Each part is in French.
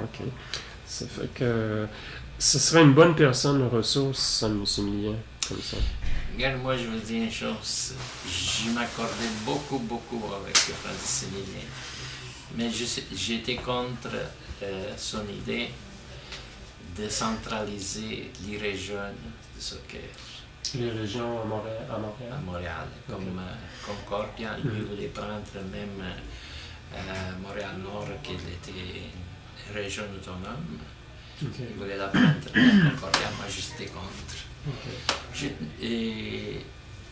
OK. Ça fait que ce serait une bonne personne ressource, M. Millien, comme ça. Regarde, moi, je vous dis une chose. Je m'accordais beaucoup avec Francis Millien. Mais j'étais contre son idée de centraliser les régions de soccer. Les régions à Montréal? À Montréal, comme Concordia, il voulait prendre même Montréal-Nord, qui était une région autonome. Okay. Il voulait la prendre à Concordia, moi j'étais contre. Okay.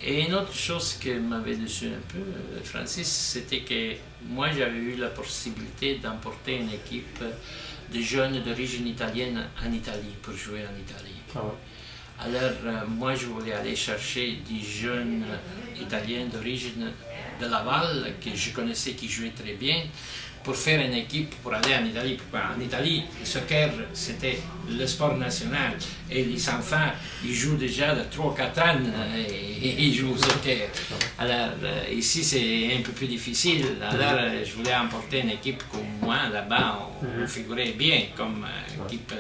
Et une autre chose qui m'avait déçu un peu, Francis, c'était que moi j'avais eu la possibilité d'emporter une équipe de jeunes d'origine italienne en Italie, pour jouer en Italie. Ah ouais. Alors moi je voulais aller chercher des jeunes italiens d'origine de Laval, que je connaissais, qui jouaient très bien, pour faire une équipe pour aller en Italie. En Italie, le soccer, c'était le sport national. Et les enfants, ils jouent déjà de 3-4 ans et ils jouent au soccer. Alors, ici, c'est un peu plus difficile. Alors, je voulais emporter une équipe comme moi, là-bas, on figurait bien comme équipe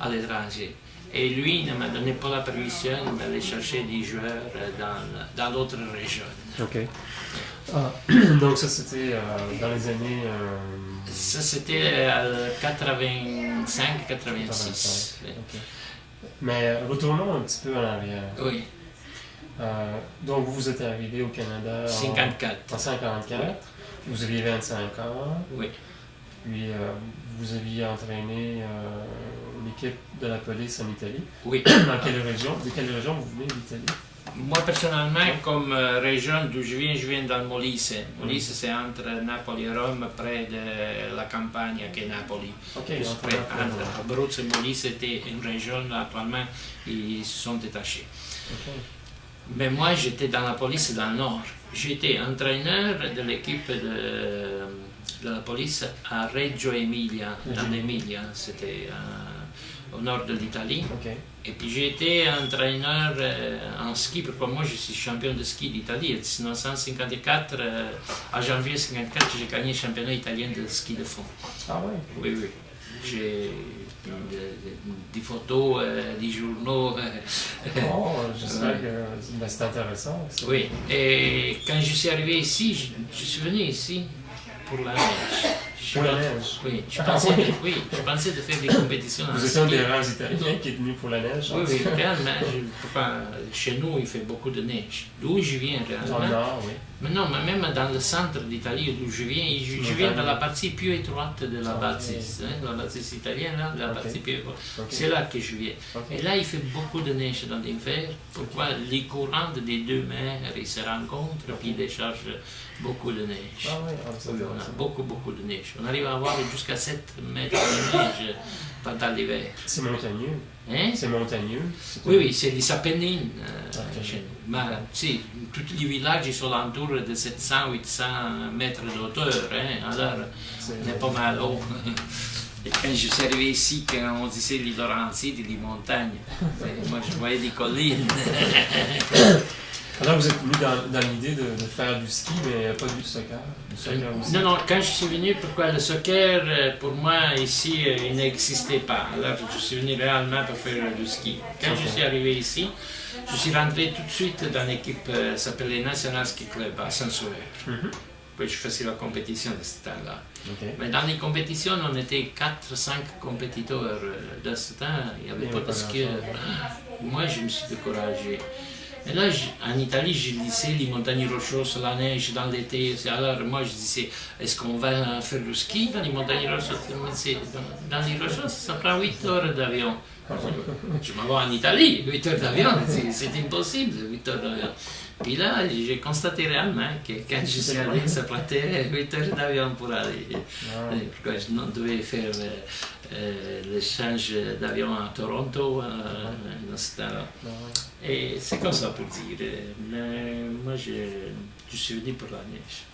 à l'étranger. Et lui ne m'a donné pas la permission d'aller chercher des joueurs dans d'autres régions. OK. Ah, donc ça, c'était dans les années... Ça, c'était 85-86. Okay. Mais retournons un petit peu en arrière. Oui. Donc, vous êtes arrivé au Canada en 54. Vous aviez 25 ans. Oui. Puis, vous aviez entraîné l'équipe de la police en Italie. Oui. Dans quelle région? De quelle région vous venez d'Italie? Moi, personnellement, comme région d'où je viens dans le Molise. Molise, c'est entre Napoli et Rome, près de la campagne qui est Napoli. Okay, entre Abruzzo et Molise, c'était une région, actuellement, ils se sont détachés. Okay. Mais moi, j'étais dans la police dans le Nord. J'étais entraîneur de l'équipe de la police à Reggio Emilia, dans l'Emilia, c'était au nord de l'Italie. Okay. Et puis j'ai été entraîneur en ski, parce que moi je suis champion de ski d'Italie. En 1954, à janvier 1954, j'ai gagné le championnat italien de ski de fond. Ah oui? Oui, oui. J'ai des photos, des journaux. Oh, j'espère que c'est intéressant. Ça. Oui, et quand je suis arrivé ici, je suis venu ici pour la neige. Pour la neige? Oui, je pensais de faire des compétitions en ski. Vous êtes un des rares Italiens qui est venu pour la neige? Oui, oui, réellement. Chez nous, il fait beaucoup de neige. D'où je viens, réellement. Dans le nord, oui. Mais non, mais même dans le centre d'Italie, d'où je viens, je viens dans la partie plus étroite de la bâtisse. Hein, la bâtisse italienne, là, la partie plus étroite. C'est là que je viens. Et là, il fait beaucoup de neige dans l'hiver. Pourquoi? Les courants des deux mers, ils se rencontrent, puis ils déchargent beaucoup de neige. Ah oui, oui, on a beaucoup de neige. On arrive à avoir jusqu'à 7 mètres de neige pendant l'hiver. C'est montagneux. Hein? C'est montagneux. Oui, c'est les Apennines chez nous. Mais, tous les villages ils sont autour de 700-800 mètres d'auteur. Hein? Alors, on est pas mal haut. Et quand je suis arrivé ici, quand on disait les Laurentides, les montagnes, moi je voyais des collines. Alors vous êtes venu dans l'idée de faire du ski, mais pas du soccer. Aussi. Non, quand je suis venu, pourquoi le soccer, pour moi, ici, il n'existait pas. Alors je suis venu réellement pour faire du ski. Quand je suis arrivé ici, je suis rentré tout de suite dans l'équipe qui s'appelait National Ski Club à Saint-Sauveur. Puis je faisais la compétition de ce temps-là. Okay. Mais dans les compétitions, on était 4-5 compétiteurs. De ce temps, il n'y avait pas de skieurs. Moi, je me suis découragé. Et là, en Italie, je lisais les montagnes rocheuses, la neige dans l'été. Alors moi, je disais, est-ce qu'on va faire du ski dans les montagnes rocheuses? Dans les rocheuses, ça prend 8 heures d'avion. Je m'en vais en Italie, 8 heures d'avion, c'est impossible, 8 heures d'avion. Puis là, j'ai constaté réellement que quand je suis allé, ça prenait 8 heures d'avion pour aller. Pourquoi je devais faire l'échange d'avion à Toronto dans ce temps-là. Et c'est comme ça pour dire. Mais moi, je suis venu pour la neige.